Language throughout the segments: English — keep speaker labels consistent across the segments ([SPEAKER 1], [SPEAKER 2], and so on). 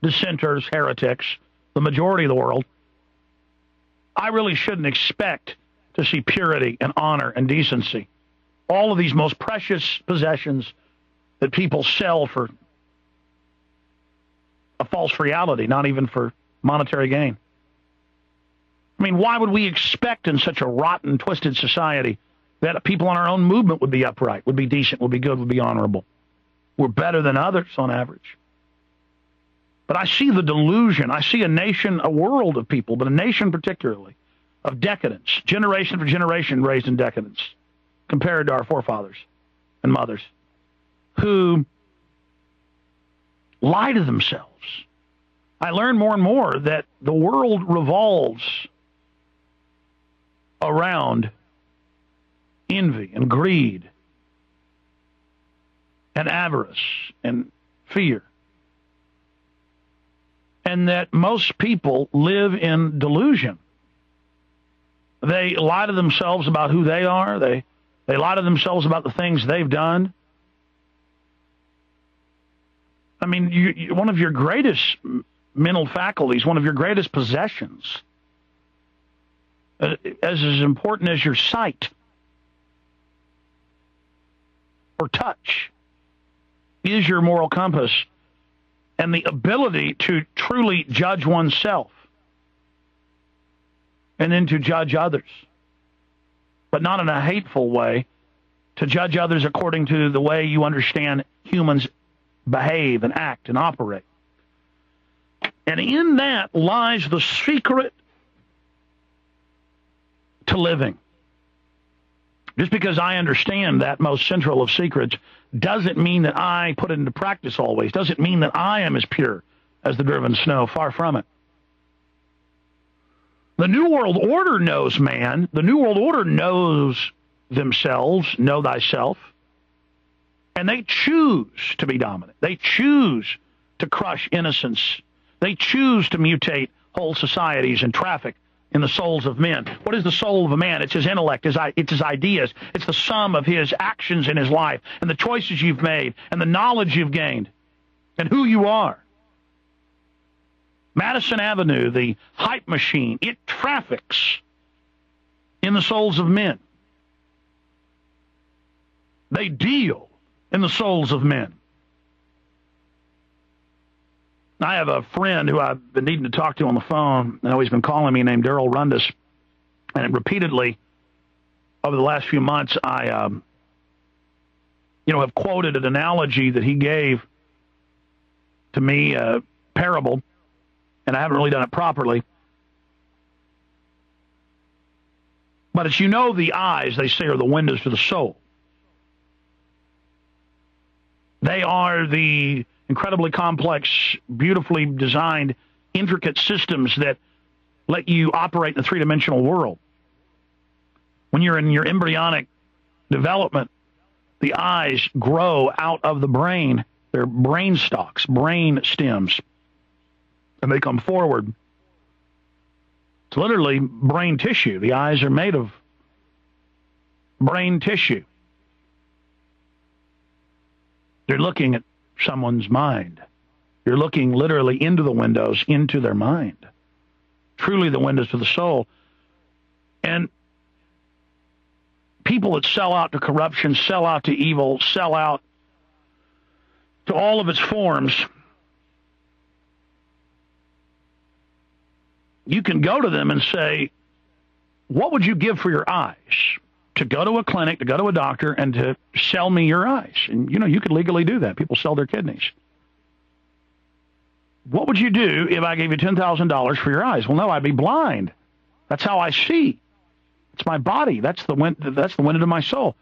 [SPEAKER 1] dissenters, heretics, the majority of the world, I really shouldn't expect to see purity and honor and decency. All of these most precious possessions that people sell for a false reality, not even for monetary gain. I mean, why would we expect in such a rotten, twisted society that people in our own movement would be upright, would be decent, would be good, would be honorable? We're better than others on average. But I see the delusion. I see a nation, a world of people, but a nation particularly, of decadence, generation for generation raised in decadence, compared to our forefathers and mothers, who lie to themselves. I learn more and more that the world revolves around envy and greed and avarice and fear. And that most people live in delusion. They lie to themselves about who they are. They lie to themselves about the things they've done. I mean, one of your greatest mental faculties, one of your greatest possessions, as important as your sight or touch, is your moral compass and the ability to truly judge oneself and then to judge others, but not in a hateful way, to judge others according to the way you understand humans behave and act and operate. And in that lies the secret to living. Just because I understand that most central of secrets doesn't mean that I put it into practice always. Doesn't mean that I am as pure as the driven snow. Far from it. The New World Order knows man. The New World Order knows themselves, know thyself. And they choose to be dominant. They choose to crush innocence. They choose to mutate whole societies and traffic in the souls of men. What is the soul of a man? It's his intellect, it's his ideas. It's the sum of his actions in his life and the choices you've made and the knowledge you've gained and who you are. Madison Avenue, the hype machine, it traffics in the souls of men. They deal in the souls of men. I have a friend who I've been needing to talk to on the phone, and he's been calling me, named Daryl Rundus, and repeatedly over the last few months, I have quoted an analogy that he gave to me, a parable, and I haven't really done it properly. But it's, the eyes, they say, are the windows to the soul. They are the incredibly complex, beautifully designed, intricate systems that let you operate in a three-dimensional world. When you're in your embryonic development, the eyes grow out of the brain. They're brain stalks, brain stems, and they come forward. It's literally brain tissue. The eyes are made of brain tissue. You're looking at someone's mind. You're looking literally into the windows, into their mind. Truly the windows to the soul. And people that sell out to corruption, sell out to evil, sell out to all of its forms, you can go to them and say, what would you give for your eyes? To go to a clinic, to go to a doctor, and to sell me your eyes. And, you could legally do that. People sell their kidneys. What would you do if I gave you $10,000 for your eyes? Well, no, I'd be blind. That's how I see. It's my body. That's the window to my soul.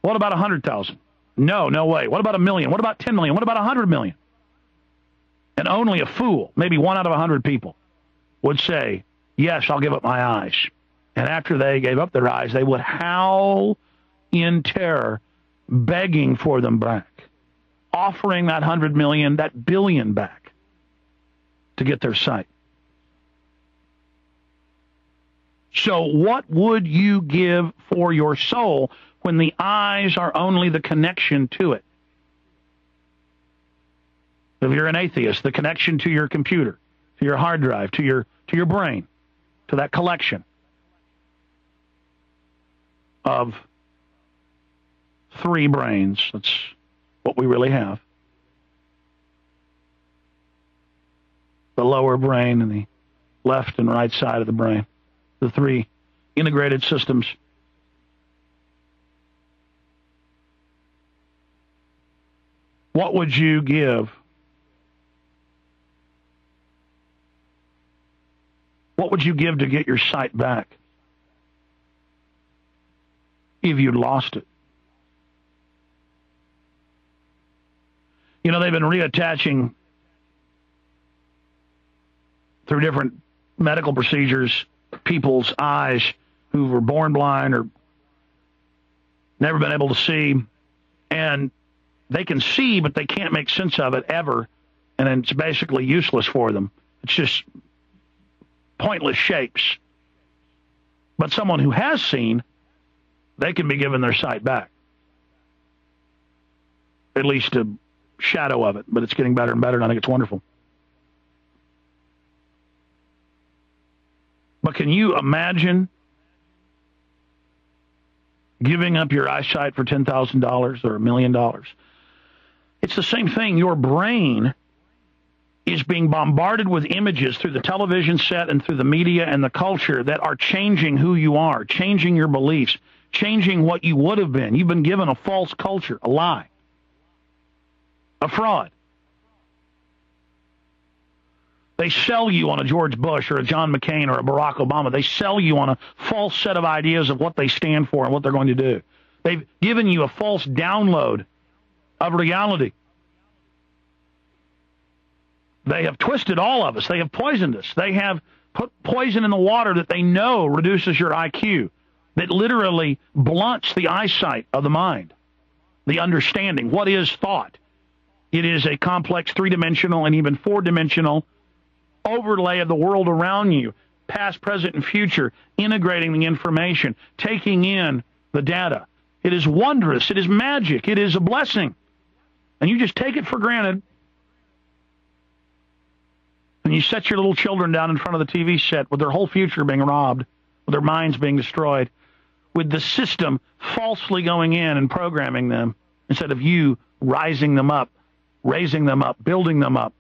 [SPEAKER 1] What about 100,000? No way. What about 1 million? What about 10 million? What about 100 million? And only a fool, maybe 1 out of 100 people, would say, yes, I'll give up my eyes. And after they gave up their eyes, they would howl in terror, begging for them back, offering that 100 million, that billion back to get their sight. So what would you give for your soul when the eyes are only the connection to it? If you're an atheist, the connection to your computer, to your hard drive, to your brain, to that collection of 3 brains. That's what we really have. The lower brain and the left and right side of the brain. The 3 integrated systems. What would you give? What would you give to get your sight back if you'd lost it? You know, they've been reattaching through different medical procedures people's eyes who were born blind or never been able to see, and they can see, but they can't make sense of it ever, and it's basically useless for them. It's just pointless shapes. But someone who has seen, they can be given their sight back. At least a shadow of it, but it's getting better and better, and I think it's wonderful. But can you imagine giving up your eyesight for $10,000 or $1 million? It's the same thing. Your brain is being bombarded with images through the television set and through the media and the culture that are changing who you are, changing your beliefs, changing what you would have been. You've been given a false culture, a lie, a fraud. They sell you on a George Bush or a John McCain or a Barack Obama. They sell you on a false set of ideas of what they stand for and what they're going to do. They've given you a false download of reality. They have twisted all of us. They have poisoned us. They have put poison in the water that they know reduces your IQ, that literally blunts the eyesight of the mind, the understanding. What is thought? It is a complex 3-dimensional and even 4-dimensional overlay of the world around you, past, present, and future, integrating the information, taking in the data. It is wondrous. It is magic. It is a blessing. And you just take it for granted. And you set your little children down in front of the TV set with their whole future being robbed, with their minds being destroyed, with the system falsely going in and programming them instead of you rising them up, raising them up, building them up,